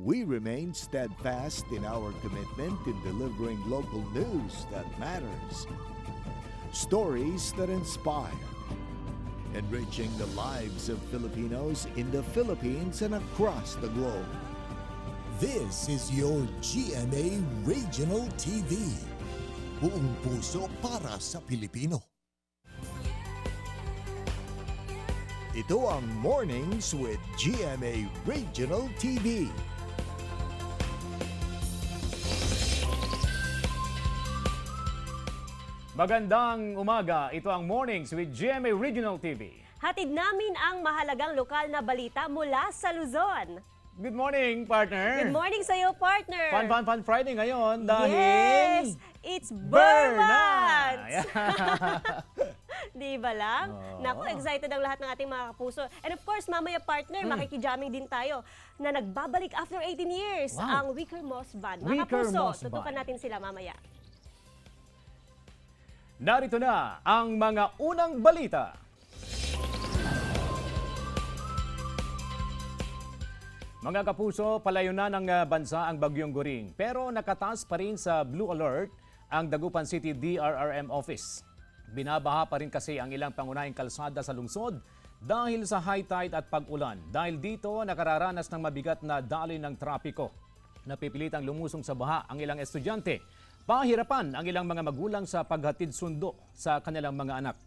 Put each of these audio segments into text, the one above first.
we remain steadfast in our commitment in delivering local news that matters. Stories that inspire. Enriching the lives of Filipinos in the Philippines and across the globe. This is your GMA Regional TV. Buong puso para sa Pilipino. Ito ang Mornings with GMA Regional TV. Magandang umaga, ito ang Mornings with GMA Regional TV. Hatid namin ang mahalagang lokal na balita mula sa Luzon. Good morning, partner. Good morning sa iyo, partner. Fun Friday ngayon dahil... Yes! It's Burr Burr Months! na! Di ba lang? Oo. Naku, excited ang lahat ng ating mga kapuso. And of course, mamaya partner, makikijamming din tayo na nagbabalik after 18 years Wow. ang Wicker Moss Band. Mga Wicker kapuso, Moss tutukan Band. natin sila mamaya. Narito na ang mga unang balita. Mga kapuso, palayo na ng bansa ang Bagyong Goring pero nakataas pa rin sa Blue Alert ang Dagupan City DRRM office. Binabaha pa rin kasi ang ilang pangunahing kalsada sa lungsod dahil sa high tide at pag-ulan. Dahil dito nakararanas ng mabigat na daloy ng trapiko. Napipilitang lumusong sa baha ang ilang estudyante. Pahirapan ang ilang mga magulang sa paghatid sundo sa kanilang mga anak.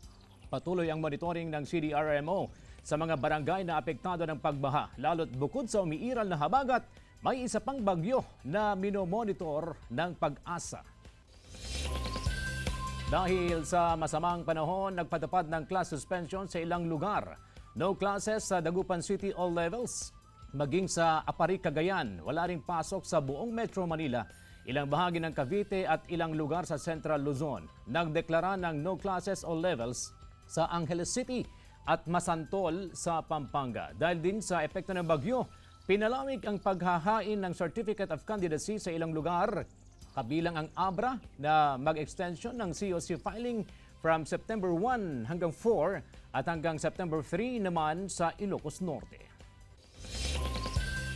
Patuloy ang monitoring ng CDRMO sa mga barangay na apektado ng pagbaha. Lalo't bukod sa umiiral na habagat, may isa pang bagyo na minomonitor ng Pag-asa. Dahil sa masamang panahon, nagpatupad ng class suspension sa ilang lugar. No classes sa Dagupan City all levels. Maging sa Apari, Cagayan, wala ring pasok sa buong Metro Manila. Ilang bahagi ng Cavite at ilang lugar sa Central Luzon nagdeklara ng no classes all levels sa Angeles City at Masantol sa Pampanga. Dahil din sa epekto ng bagyo, pinalamig ang paghahain ng Certificate of Candidacy sa ilang lugar, kabilang ang ABRA na mag-extension ng COC filing from September 1 hanggang 4 at hanggang September 3 naman sa Ilocos Norte.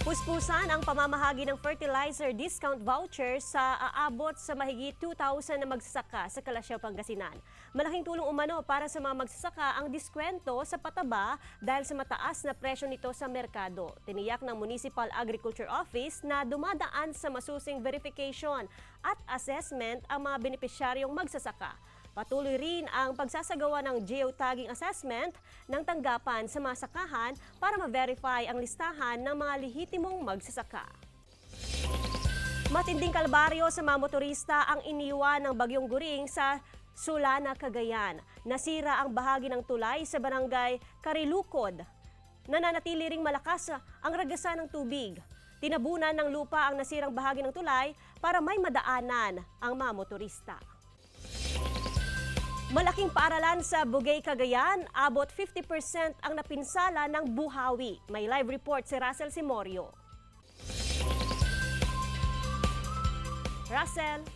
Puspusan ang pamamahagi ng fertilizer discount voucher sa aabot sa mahigit 2,000 na magsasaka sa Kalasyaw, Pangasinan. Malaking tulong umano para sa mga magsasaka ang diskwento sa pataba dahil sa mataas na presyo nito sa merkado. Tiniyak ng Municipal Agriculture Office na dumadaan sa masusing verification at assessment ang mga benepisyaryong magsasaka. Patuloy rin ang pagsasagawa ng geotagging assessment ng tanggapan sa mga sakahan para ma-verify ang listahan ng mga lehitimong magsasaka. Matinding kalbaryo sa mga motorista ang iniwan ng Bagyong Goring sa Sulana, Cagayan. Nasira ang bahagi ng tulay sa barangay Karilukod. Nananatili ring malakas ang ragasan ng tubig. Tinabunan ng lupa ang nasirang bahagi ng tulay para may madaanan ang mga motorista. Malaking paaralan sa Bugay, Cagayan, abot 50% ang napinsala ng buhawi. May live report si Russell Simorio. Russell.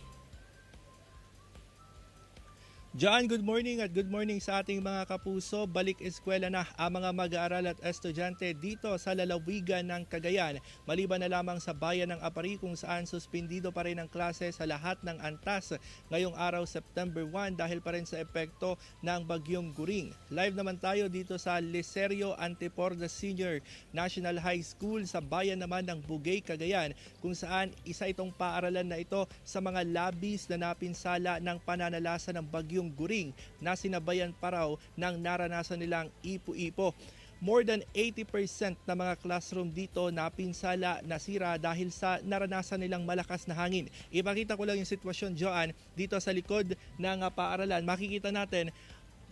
John, good morning at good morning sa ating mga kapuso. Balik eskwela na ang mga mag-aaral at estudyante dito sa lalawigan ng Cagayan. Maliban na lamang sa bayan ng Apari kung saan suspindido pa rin ang klase sa lahat ng antas ngayong araw September 1 dahil pa rin sa epekto ng Bagyong Goring. Live naman tayo dito sa Licerio Anteporda Senior National High School sa bayan naman ng Bugay, Cagayan kung saan isa itong paaralan na ito sa mga labis na napinsala ng pananalasa ng Bagyong Goring na sinabayan pa raw ng naranasan nilang ipo-ipo. More than 80% na mga classroom dito napinsala, nasira dahil sa naranasan nilang malakas na hangin. Ipakita ko lang yung sitwasyon, Joanne, dito sa likod ng paaralan. Makikita natin,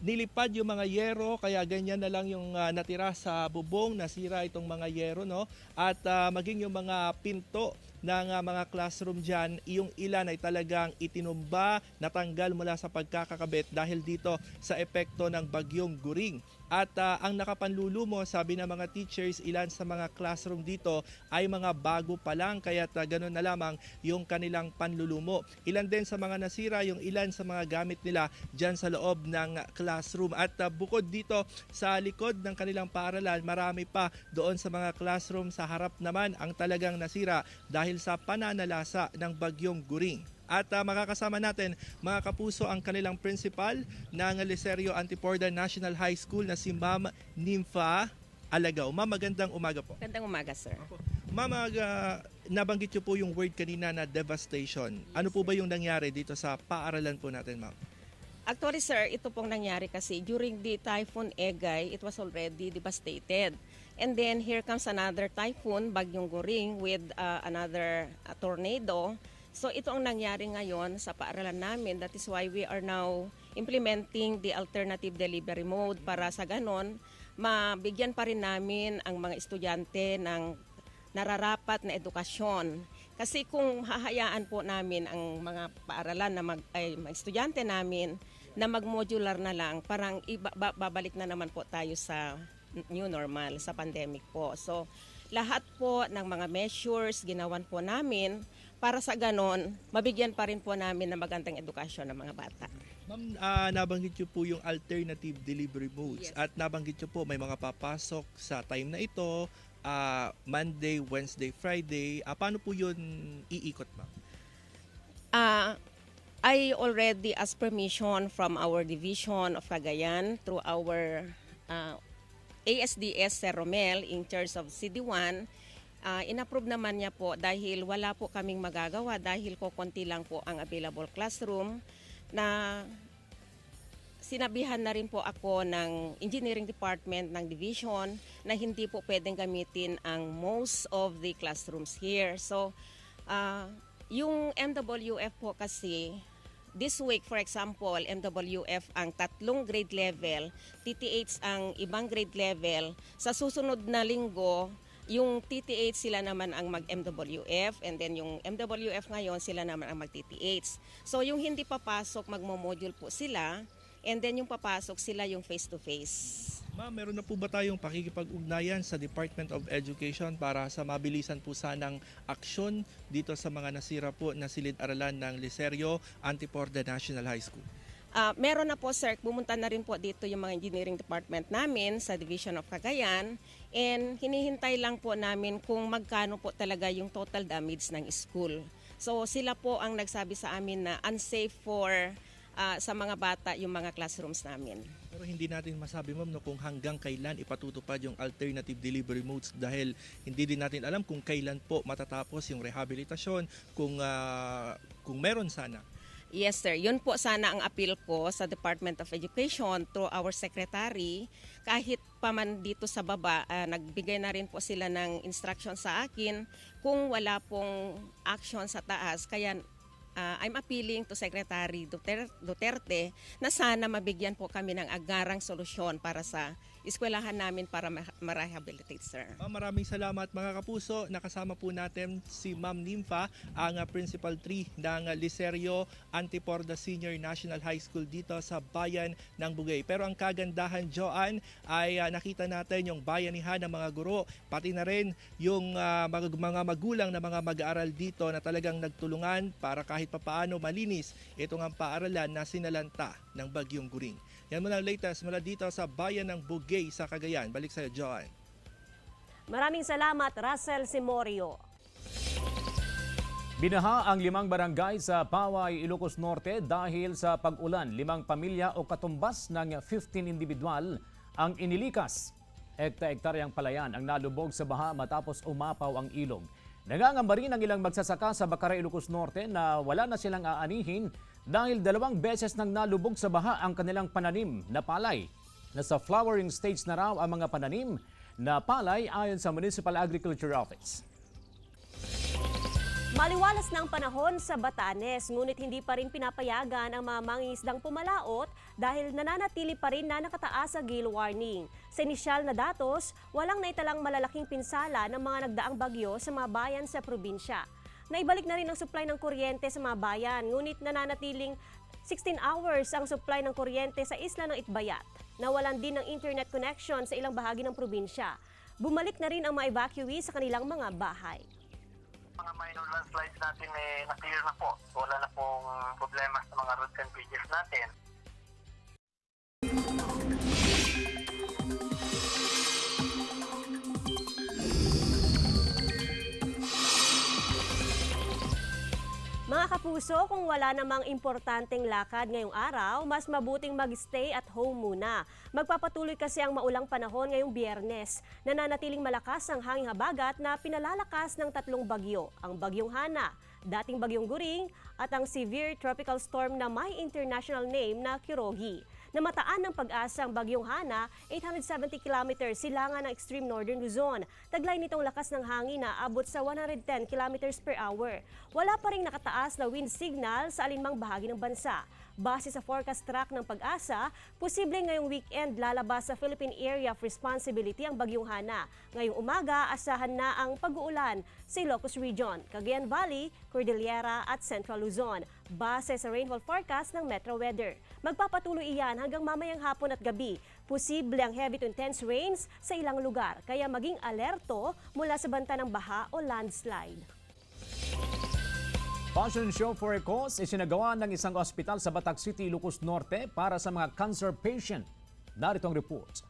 nilipad yung mga yero, kaya ganyan na lang yung natira sa bubong, nasira itong mga yero, no? At maging yung mga pinto ng mga classroom dyan, yung ilan ay talagang itinumba, natanggal mula sa pagkakakabit dahil dito sa epekto ng bagyong Guring. At ang nakapanlulumo, sabi ng mga teachers, ilan sa mga classroom dito ay mga bago pa lang, kaya ganun na lamang yung kanilang panlulumo. Ilan din sa mga nasira, yung ilan sa mga gamit nila dyan sa loob ng classroom. At bukod dito sa likod ng kanilang paaralan, marami pa doon sa mga classroom sa harap naman ang talagang nasira dahil sa pananalasa ng bagyong Guring. At makakasama natin mga kapuso ang kanilang principal ng Licerio Antiporda National High School na si Ma'am Nympha Alagaw. Ma'am, magandang umaga po. Magandang umaga, sir. Ma'am, nabanggit niyo po yung word kanina na devastation. Ano po ba yung nangyari dito sa paaralan po natin, ma'am? Actually, sir, ito pong nangyari kasi during the Typhoon Egay, it was already devastated. And then here comes another typhoon, Bagyong Guring, with another tornado. So ito ang nangyari ngayon sa paaralan namin. That is why we are now implementing the alternative delivery mode para sa ganon, mabigyan pa rin namin ang mga estudyante ng nararapat na edukasyon. Kasi kung hahayaan po namin ang mga paaralan na mga estudyante namin na mag-modular na lang, parang babalik na naman po tayo sa new normal, sa pandemic po. So lahat po ng mga measures ginawan po namin para sa ganon, mabigyan pa rin po namin ng magandang edukasyon ng mga bata. Ma'am, nabanggit niyo po yung alternative delivery modes. Yes. At nabanggit niyo po may mga papasok sa time na ito, Monday, Wednesday, Friday. Paano po yun iikot, ma'am? I already asked permission from our division of Cagayan through our ASDS Sir Romel in charge of CD1. In-approve naman niya po dahil wala po kaming magagawa dahil konti lang po ang available classroom, na sinabihan na rin po ako ng engineering department ng division na hindi po pwedeng gamitin ang most of the classrooms here. So yung MWF po kasi this week, for example, MWF ang 3 grade level, TTH ang ibang grade level. Sa susunod na linggo, yung TTH sila naman ang mag-MWF, and then yung MWF ngayon sila naman ang mag-TTH. So yung hindi papasok, magmo-module po sila, and then yung papasok sila yung face-to-face. Ma'am, meron na po ba tayong pakikipag-ugnayan sa Department of Education para sa mabilisan po sanang aksyon dito sa mga nasira po na silid-aralan ng Licerio Antiporda National High School? Meron na po, sir. Pumunta na rin po dito yung mga engineering department namin sa Division of Cagayan, and hinihintay lang po namin kung magkano po talaga yung total damage ng school. So sila po ang nagsabi sa amin na unsafe for sa mga bata yung mga classrooms namin. Pero hindi natin masabi, ma'am, no, kung hanggang kailan ipatutupad yung alternative delivery modes dahil hindi din natin alam kung kailan po matatapos yung rehabilitasyon, kung meron sana. Yes, sir. Yun po sana ang appeal ko sa Department of Education through our secretary. Kahit pa man dito sa baba, nagbigay na rin po sila ng instruction sa akin kung wala pong action sa taas. Kaya I'm appealing to Secretary Duterte na sana mabigyan po kami ng agarang solusyon para sa eskwelahan namin para ma-rehabilitate, sir. Maraming salamat mga kapuso. Nakasama po natin si Ma'am Nympha, ang Principal 3 ng Licerio Antiporda Senior National High School dito sa bayan ng Bugay. Pero ang kagandahan, Joanne, ay nakita natin yung bayanihan ng mga guro, pati na rin yung mga magulang na mga mag-aaral dito na talagang nagtulungan para kahit papaano malinis itong ang paaralan na sinalanta ng Bagyong Guring. Yan muna ang latest mula dito sa bayan ng Bugay sa Cagayan. Balik sa iyo, Joanne. Maraming salamat, Russell Simorio. Binaha ang 5 barangay sa Paway, Ilocos Norte dahil sa pag-ulan. 5 pamilya o katumbas ng 15 individual ang inilikas. Hekta-hektaryang palayan ang nalubog sa baha matapos umapaw ang ilog. Nangangamba rin ang ilang magsasaka sa Bacaray, Ilocos Norte na wala na silang aanihin dahil 2 beses nang nalubog sa baha ang kanilang pananim na palay. Nasa flowering stage na raw ang mga pananim na palay ayon sa Municipal Agriculture Office. Maliwalas na ang panahon sa Batanes, ngunit hindi pa rin pinapayagan ang mga mangingisdang pumalaot dahil nananatili pa rin na nakataas sa gale warning. Sa inisyal na datos, walang naitalang malalaking pinsala ng mga nagdaang bagyo sa mga bayan sa probinsya. Naibalik na rin ang supply ng kuryente sa mga bayan, ngunit nananatiling 16 hours ang supply ng kuryente sa isla ng Itbayat. Nawalan din ng internet connection sa ilang bahagi ng probinsya. Bumalik na rin ang mga evacuee sa kanilang mga bahay. Mga minor landslides natin na-clear na po. Wala na pong problema sa mga roads and bridges natin. Mga kapuso, kung wala namang importanteng lakad ngayong araw, mas mabuting mag-stay at home muna. Magpapatuloy kasi ang maulang panahon ngayong Biyernes. Nananatiling malakas ang hangin habagat na pinalalakas ng 3 bagyo. Ang bagyong Hana, dating bagyong Guring, at ang severe tropical storm na may international name na Kirogi. Namataan ng pag-asa ang bagyong Hana, 870 km silangan ng extreme northern Luzon. Taglay nitong lakas ng hangin na abot sa 110 km per hour. Wala pa ring nakataas na wind signal sa alinmang bahagi ng bansa. Base sa forecast track ng pag-asa, posible ngayong weekend lalabas sa Philippine Area of Responsibility ang bagyong Hana. Ngayong umaga, asahan na ang pag-uulan sa Ilocos Region, Cagayan Valley, Cordillera at Central Luzon. Base sa rainfall forecast ng Metro Weather. Magpapatuloy iyan hanggang mamayang hapon at gabi. Posible ang heavy to intense rains sa ilang lugar, kaya maging alerto mula sa banta ng baha o landslide. Fashion show for a cause isinagawa ng isang ospital sa Batac City, Ilocos Norte para sa mga cancer patient. Narito ang report.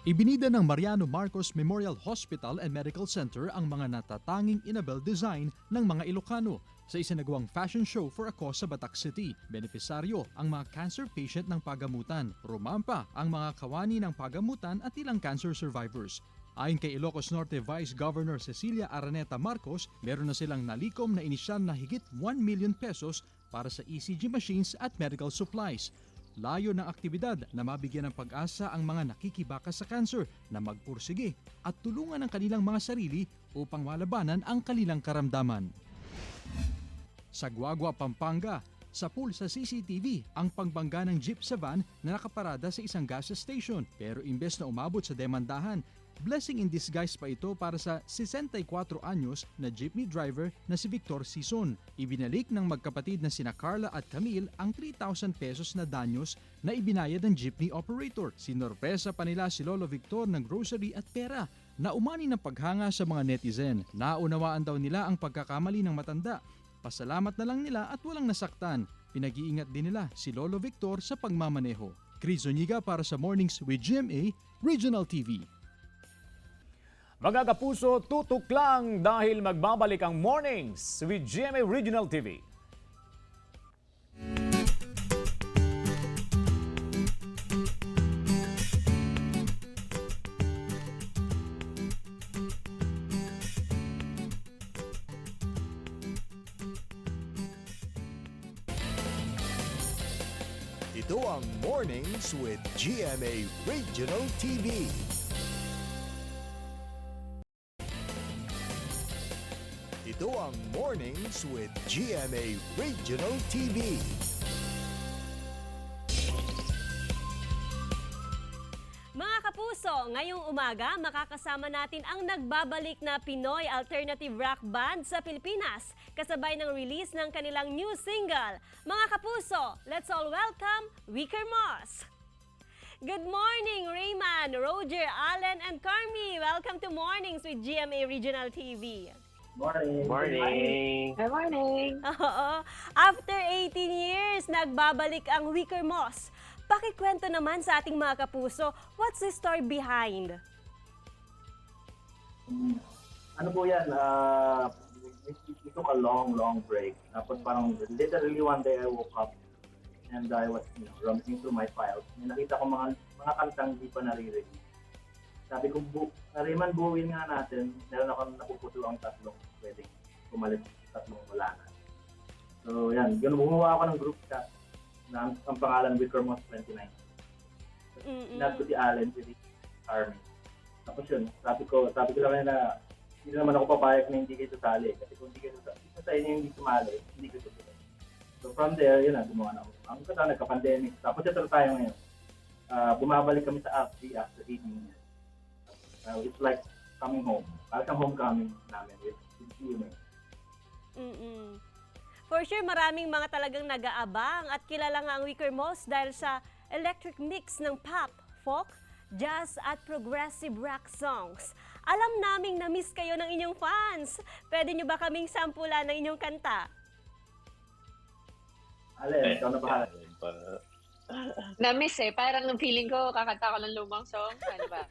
Ibinida ng Mariano Marcos Memorial Hospital and Medical Center ang mga natatanging Inabel design ng mga Ilocano sa isinagawang fashion show for a cause sa Batac City. Benepisaryo ang mga cancer patient ng pagamutan. Rumampa ang mga kawani ng pagamutan at ilang cancer survivors. Ayon kay Ilocos Norte Vice Governor Cecilia Araneta Marcos, meron na silang nalikom na inisyal na higit 1 million pesos para sa ECG machines at medical supplies. Layo ng aktibidad na mabigyan ng pag-asa ang mga nakikibaka sa cancer na magpursige at tulungan ang kanilang mga sarili upang malabanan ang kanilang karamdaman. Sa Guagua, Pampanga, sa pool sa CCTV ang pagbangga ng jeep sa van na nakaparada sa isang gas station, pero imbes na umabot sa demandahan, blessing in disguise pa ito para sa 64 anyos na jeepney driver na si Victor Sison. Ibinalik ng magkapatid na sina Carla at Camille ang 3,000 pesos na danyos na ibinayad ng jeepney operator. Sinorpresa pa nila si Lolo Victor ng grocery at pera na umani ng paghanga sa mga netizen. Naunawaan daw nila ang pagkakamali ng matanda. Pasalamat na lang nila at walang nasaktan. Pinag-iingat din nila si Lolo Victor sa pagmamaneho. Chris Zuniga para sa Mornings with GMA Regional TV. Mga kapuso, tutok lang dahil magbabalik ang Mornings with GMA Regional TV. Ito ang Mornings with GMA Regional TV. Ito ang Mornings with GMA Regional TV. Mga kapuso, ngayong umaga makakasama natin ang nagbabalik na Pinoy Alternative Rock Band sa Pilipinas, kasabay ng release ng kanilang new single. Mga kapuso, let's all welcome Wicker Moss! Good morning, Rayman, Roger, Allen, and Carmi! Welcome to Mornings with GMA Regional TV. Morning. Good morning. Oo. After 18 years, nagbabalik ang Wicker Moss. Pakikwento naman sa ating mga kapuso, what's the story behind? Ano po yan? It took a long break. Tapos parang literally one day I woke up and I was rummaging through my files. May nakita ko mga kantang hindi pa nare-release. Sabi ko, Nariman, buuin nga natin. Meron akong napupuso ang 3 pwedeng pumalit, 3 wala na. So yan, gumawa ako ng group chat na ang pangalan Wicker Moss 29. Sinad ko si Allen, si Army. Tapos yun, sabi ko lang na hindi naman ako papayag na hindi kayo sasali. Kasi kung hindi kayo sa inyo hindi sumali, hindi ko sasali. So from there, yun na, gumawa na ako. Ang kata, nagka-pandemic. Tapos ito tayo ngayon. Bumabalik kami sa AFC after 18 years. It's like coming home. Parang siyang homecoming namin with teammates. For sure, maraming mga talagang nag-aabang at kilala nga ang Wicker Moss dahil sa electric mix ng pop, folk, jazz at progressive rock songs. Alam naming na-miss kayo ng inyong fans. Pwede nyo ba kaming sampulan ng inyong kanta? Ale, ikaw na bahala. Na-miss eh. Parang nung feeling ko, kakanta ko ng lumang song. Ano ba?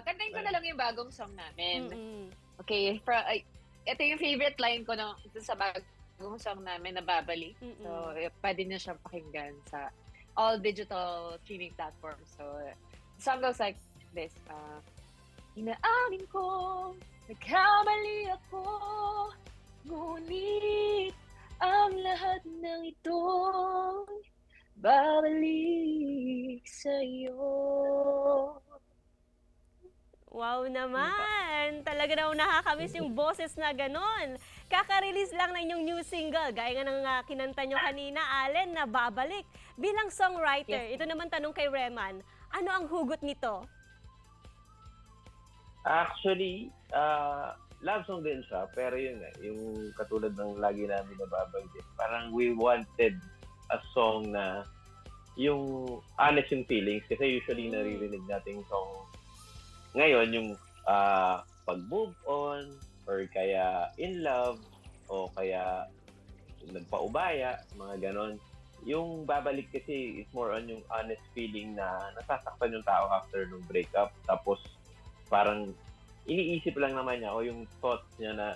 Kantayin ko na lang yung bagong song namin. Okay, ito yung favorite line ko sa bagong song namin na Babalik. So, pwede niyo siyang pakinggan sa all digital streaming platforms. So, the song goes like this. Inaamin ko, nagkamali ako, ngunit ang lahat ng ito babalik sa'yo. Wow naman! Talaga daw nakakamiss yung boses na ganon. Kaka-release lang ng inyong new single, gaya nga ng kinanta nyo kanina, Allen, na Babalik. Bilang songwriter, ito naman tanong kay Reman, ano ang hugot nito? Actually, love song din siya, pero yun nga, yung katulad ng lagi namin nababanggit, parang we wanted a song na yung honest yung feelings, kasi usually naririnig natin yung song ngayon, yung pag-move on, or kaya in love, o kaya nagpaubaya, mga ganon. Yung Babalik kasi is more on yung honest feeling na nasasaktan yung tao after nung breakup, tapos parang iniisip lang naman niya o yung thoughts niya na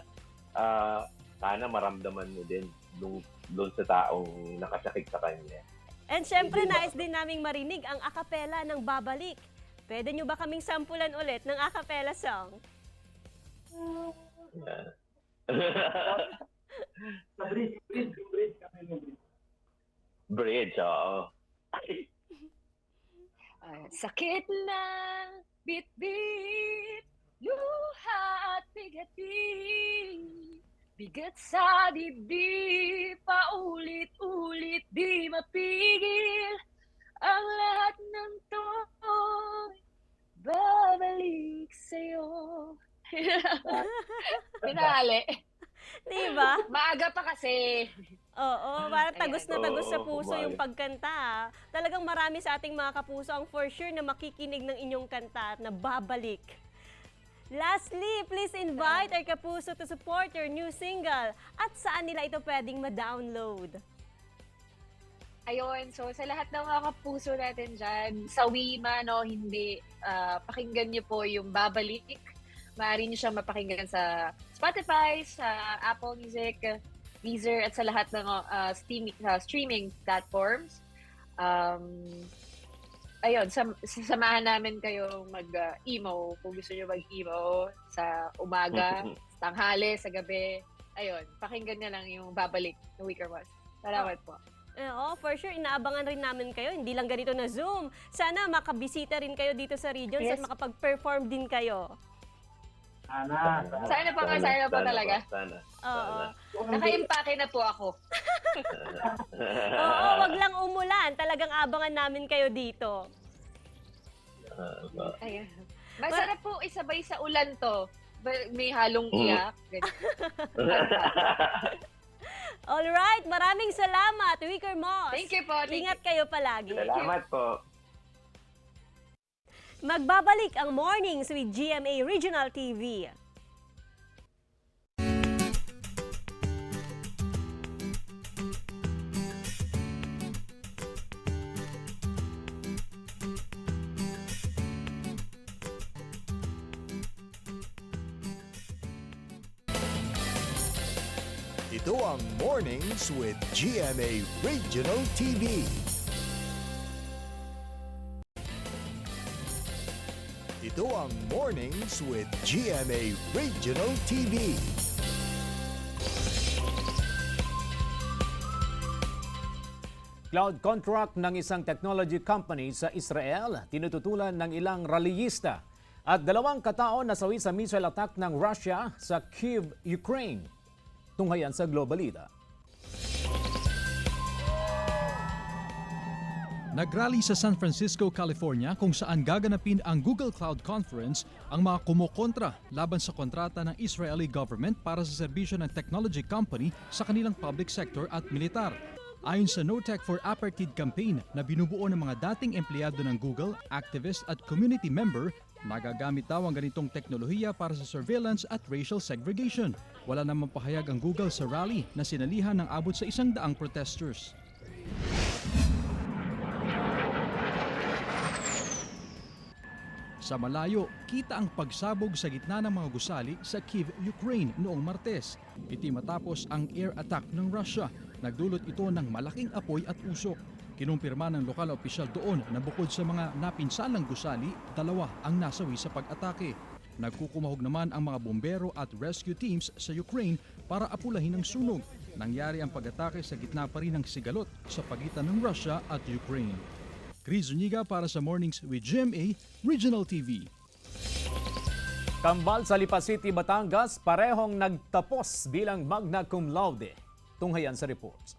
sana maramdaman mo din doon sa taong nakasakit sa kanya. And syempre, nais din naming marinig ang acapella ng Babalik. Pwede nyo ba kaming sampulan ulit ng acapella song? Yeah. Sa bridge kami yung bridge. Bridge, oo. Sakit na bit-bit, luha at bigati, bigat sa dibdib, paulit-ulit di mapigil, ang lahat ng to'y babalik sa'yo. Pinali. Diba? Maaga pa kasi. Oo, parang tagos na tagos sa Oo, puso yung pagkanta. Talagang marami sa ating mga kapuso ang for sure na makikinig ng inyong kanta na Babalik. Lastly, please invite our kapuso to support your new single. At saan nila ito pwedeng ma-download? Ayun, so sa lahat ng mga kapuso natin dyan, sa Wima, no, hindi, pakinggan niyo po yung Babalik. Maaari niyo siyang mapakinggan sa Spotify, sa Apple Music, Deezer, at sa lahat ng streaming platforms. Ayun, samahan namin kayo mag-emo, kung gusto niyo mag-emo sa umaga, sa tanghali, sa gabi. Ayun, pakinggan niyo lang yung Babalik ng Wicker Moss. Salamat po. Oo, for sure, inaabangan rin namin kayo. Hindi lang ganito na Zoom. Sana makabisita rin kayo dito sa regions at makapag-perform din kayo. Sana pa talaga. Sana. Oo. Naka-impake na po ako. Oo, wag lang umulan. Talagang abangan namin kayo dito. Ayan. Masarap po isabay sa ulan to. May halong iyak. Alright, maraming salamat, Wicker Moss. Thank you po. Ingat kayo palagi. Salamat po. Magbabalik ang Mornings with GMA Regional TV. Ito ang Mornings with GMA Regional TV. Ito ang Mornings with GMA Regional TV. Cloud contract ng isang technology company sa Israel, tinututulan ng ilang rallyista. At 2 katao nasawi sa missile attack ng Russia sa Kyiv, Ukraine. Tunghayan sa Globalida. Nagrally sa San Francisco, California kung saan gaganapin ang Google Cloud Conference ang mga kumokontra laban sa kontrata ng Israeli government para sa serbisyo ng technology company sa kanilang public sector at militar. Ayon sa No Tech for Apartheid campaign na binubuo ng mga dating empleyado ng Google, activist at community member, nagagamit daw ang ganitong teknolohiya para sa surveillance at racial segregation. Wala namang pahayag ang Google sa rally na sinalihan ng abot sa 100 protesters. Sa malayo, kita ang pagsabog sa gitna ng mga gusali sa Kyiv, Ukraine noong Martes. Iti matapos ang air attack ng Russia. Nagdulot ito ng malaking apoy at usok. Kinumpirma ng lokal na opisyal doon na bukod sa mga napinsalang gusali, 2 ang nasawi sa pag-atake. Nagkukumahog naman ang mga bombero at rescue teams sa Ukraine para apulahin ang sunog. Nangyari ang pag-atake sa gitna pa rin ng sigalot sa pagitan ng Russia at Ukraine. Chris Zuniga para sa Mornings with GMA Regional TV. Kambal sa Lipa City, Batangas, parehong nagtapos bilang magna cum laude. Tunghayan sa reports.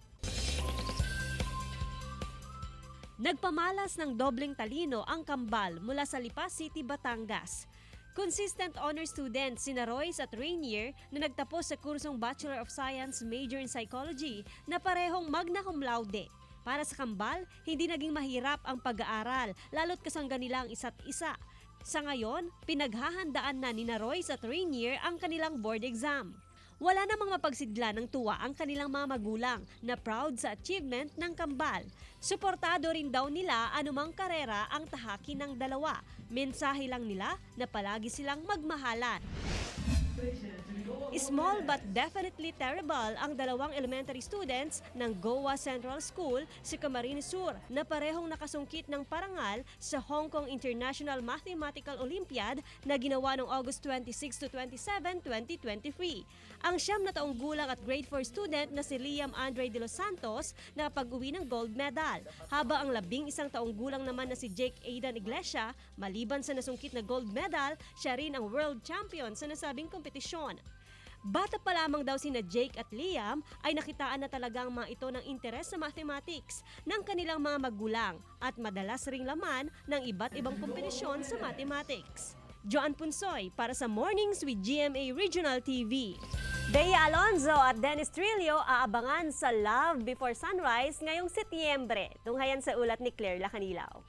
Nagpamalas ng dobleng talino ang kambal mula sa Lipa City, Batangas. Consistent honor students sina Royce at Rainier na nagtapos sa kursong Bachelor of Science major in Psychology na parehong magna cum laude. Para sa kambal, hindi naging mahirap ang pag-aaral, lalo't kasangga nila ang isa't isa. Sa ngayon, pinaghahandaan na ni Royce at Rainier ang kanilang board exam. Wala namang mapagsidla ng tuwa ang kanilang mga magulang na proud sa achievement ng kambal. Suportado rin daw nila anumang karera ang tahaki ng dalawa. Mensahe lang nila na palagi silang magmahalan. Small but definitely terrible ang dalawang elementary students ng Goa Central School, si Camarines Sur, na parehong nakasungkit ng parangal sa Hong Kong International Mathematical Olympiad na ginawa noong August 26 to 27, 2023. Ang 9 na taong gulang at grade 4 student na si Liam Andre de los Santos nakapag-uwi ng gold medal, habang ang 11 taong gulang naman na si Jake Aidan Iglesia, maliban sa nasungkit na gold medal, siya rin ang world champion sa nasabing kompetisyon. Bata pa lamang daw sina Jake at Liam ay nakitaan na talagang mga ito ng interes sa mathematics ng kanilang mga magulang at madalas ring laman ng iba't ibang kompetisyon sa mathematics. Joan Punsoy para sa Mornings with GMA Regional TV. Bea Alonzo at Dennis Trillo aabangan sa Love Before Sunrise ngayong Setyembre. Tunghayan sa ulat ni Claire Lacanilaw.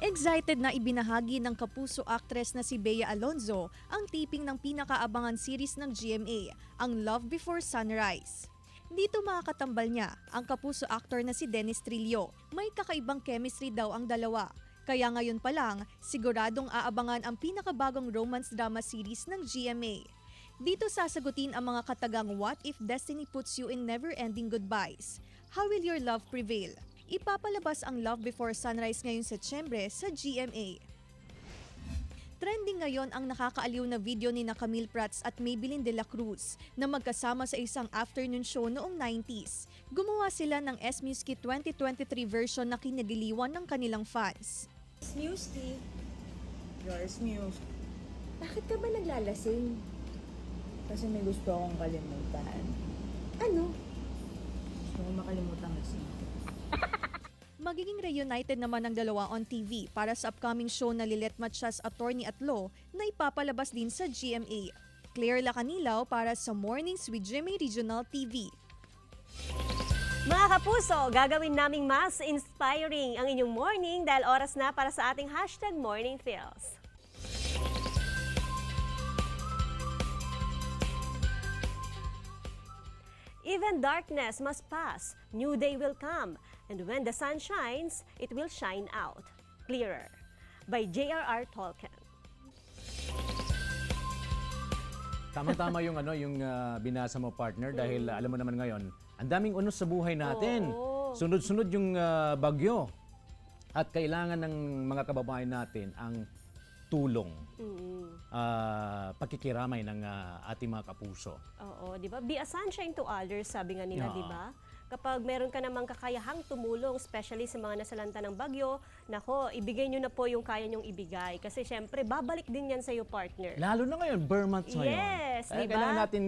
Excited na ibinahagi ng kapuso actress na si Bea Alonzo ang taping ng pinakaabangan series ng GMA, ang Love Before Sunrise. Dito makakatambal niya ang kapuso actor na si Dennis Trillo. May kakaibang chemistry daw ang dalawa. Kaya ngayon pa lang, siguradong aabangan ang pinakabagong romance drama series ng GMA. Dito sasagutin ang mga katagang What If Destiny Puts You in Never-Ending Goodbyes? How Will Your Love Prevail? Ipapalabas ang Love Before Sunrise ngayong Setyembre sa GMA. Trending ngayon ang nakakaaliw na video ni Camille Prats at Maybelline de la Cruz na magkasama sa isang afternoon show noong 90s. Gumawa sila ng S-Musky 2023 version na kinagiliwan ng kanilang fans. Musky, yours Muse. Bakit ka ba naglalasing? Kasi may gusto akong kalimutan. Ano? Gusto kong makalimutan kasi. Magiging reunited naman ang dalawa on TV para sa upcoming show na Lilet Matias Attorney at Law na ipapalabas din sa GMA. Claire Lacanilaw para sa Mornings with GMA Regional TV. Mga kapuso, gagawin naming mas inspiring ang inyong morning dahil oras na para sa ating #MorningFeels. Even darkness must pass, new day will come, and when the sun shines, it will shine out. Clearer. By J.R.R. Tolkien. Tama-tama yung binasa mo, partner, dahil alam mo naman ngayon, ang daming unos sa buhay natin. Sunod-sunod yung bagyo. At kailangan ng mga kababayan natin ang tulong, pakikiramay ng ating mga kapuso. Oo, di ba? Be a sunshine to others, sabi nga nila, di ba? Kapag meron ka namang kakayahang tumulong, especially sa mga nasalanta ng bagyo, nako, ibigay nyo na po yung kaya nyong ibigay. Kasi syempre, babalik din yan sa iyo, partner. Lalo na ngayon, Burr months ngayon. Yes, di ba? Kailangan natin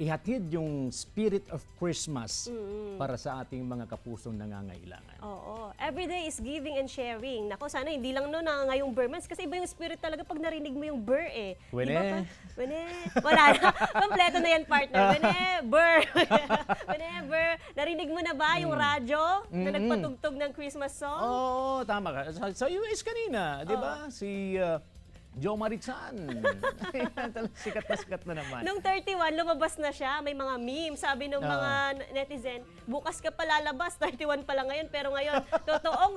ihatid yung spirit of Christmas para sa ating mga kapusong nangangailangan. Oo. Every day is giving and sharing. Nako, sana hindi lang no na ngayong Burr months kasi iba yung spirit talaga pag narinig mo yung Burr eh. Wene. Di ba pa? Wene. Wala na. Kompleto na yan, partner. Wene, Burr. Wene, Burr. Narinig mo na ba yung radyo na nagpatugtog ng Christmas song? Oo, tama ka. Sa US kanina, di ba? Si Joe Marichan. Sikat na naman. Nung 31, lumabas na siya. May mga meme. Sabi ng mga netizen, bukas ka pa lalabas. 31 pa lang ngayon. Pero ngayon,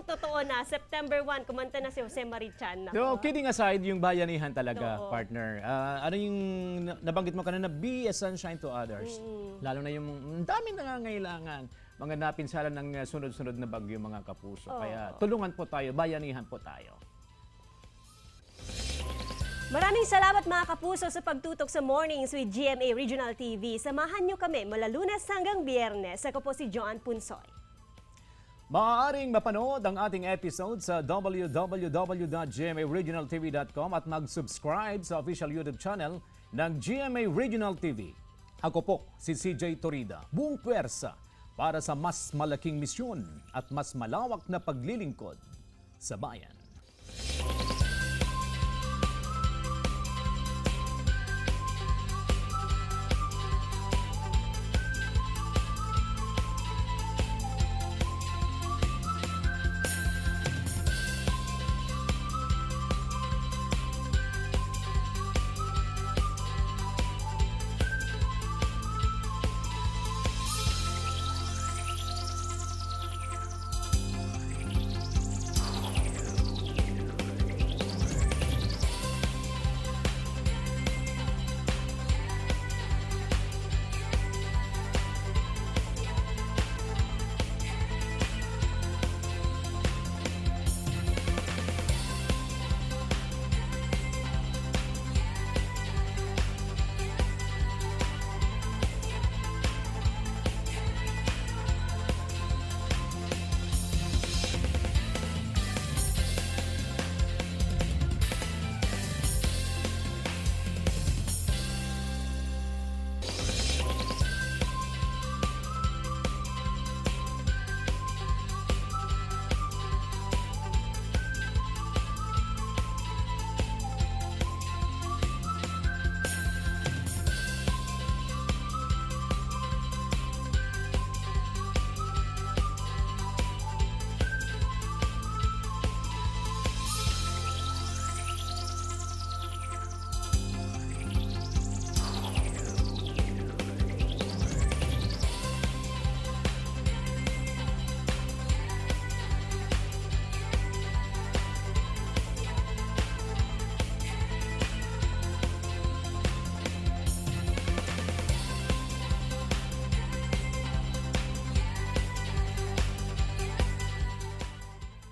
totoo na. September 1, kumanta na si Jose Marichan. So, kidding aside, yung bayanihan talaga, Oo. partner. Ano yung nabanggit mo kanina, be a sunshine to others. Lalo na yung daming nangangailangan. Mga napinsalan ng sunod-sunod na bagyo, mga kapuso. Kaya tulungan po tayo, bayanihan po tayo. Maraming salamat mga kapuso sa pagtutok sa Mornings with GMA Regional TV. Samahan niyo kami mula Lunes hanggang Biyernes. Ako po si Joan Punsoy. Maaaring mapanood ang ating episode sa www.gmaregionaltv.com at mag-subscribe sa official YouTube channel ng GMA Regional TV. Ako po si CJ Torida, buong pwersa para sa mas malaking misyon at mas malawak na paglilingkod sa bayan.